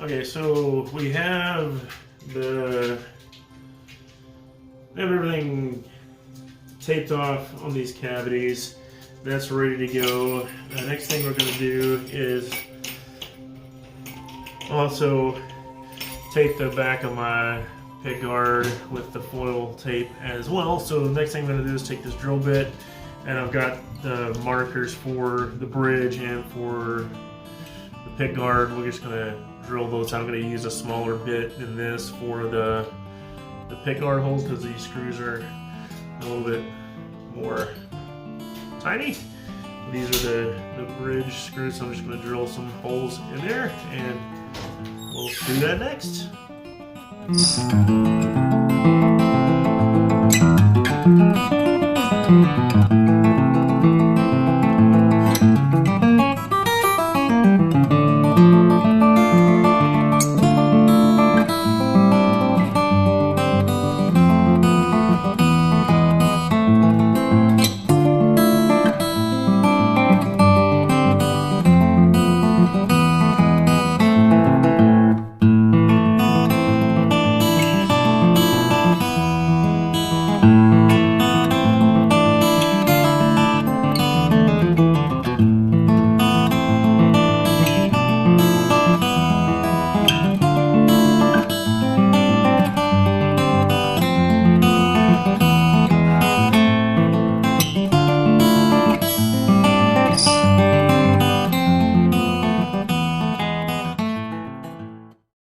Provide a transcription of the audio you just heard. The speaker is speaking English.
Okay, so we have everything taped off on these cavities. That's ready to go. The next thing we're going to do is also tape the back of my Pickguard with the foil tape as well. So the next thing I'm going to do is take this drill bit, and I've got the markers for the bridge and for the Pickguard. We're just going to drill those out. I'm going to use a smaller bit than this for the Pickguard holes because these screws are a little bit more tiny. These are the bridge screws, so I'm just going to drill some holes in there, and we'll do that next.